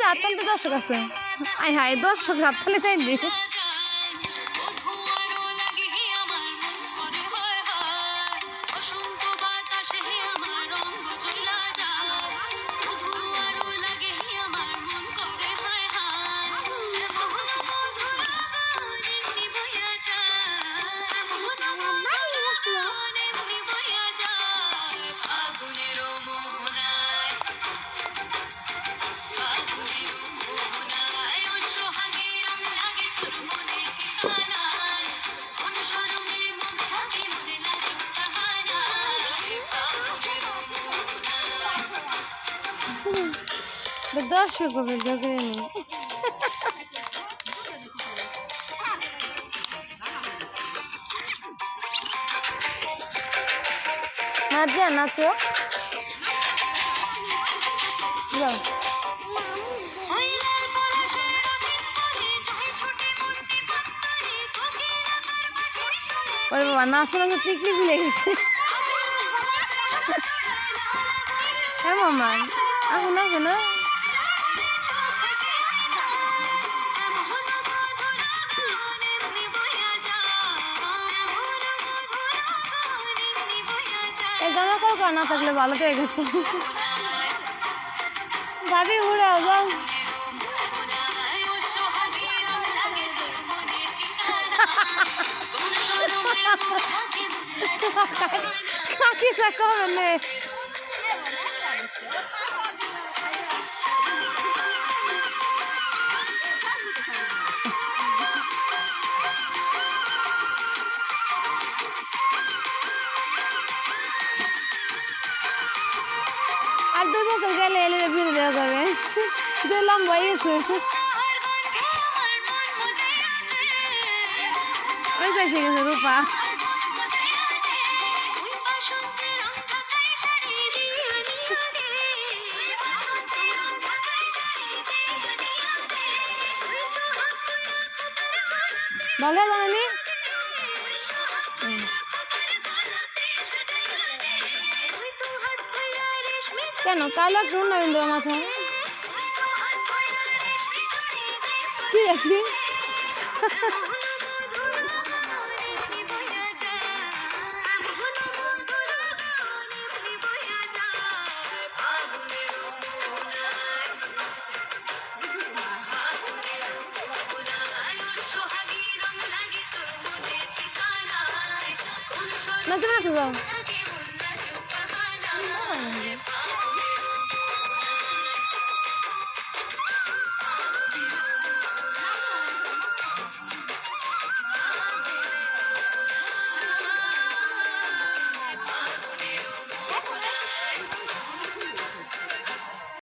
যে আত্মান্ত দর্শক আছে আয় হায় দর্শক হাততালি তাই দি দর্শক হবে জগরে নেই নাচে নাচো যাও ওরে বাবা নাচতে নাচতে টিকলি খুলে গেছে হ্যাঁ মামা এখন আসো না এই জামা কাপড় না থাকলে ভালো হয়ে গেছে ভাবি উড়াও যাও কাকি কমে আর 2 বছর গেলে এলে ফিরে দেওয়া যাবে যে লম্বা হয়েছে ওই তো এসে গেছে রূপা ভালো জানি কেন কালো টুর্নামেন্ট দেওয়া মাথায় কি একদিন না তুমি আসো যাও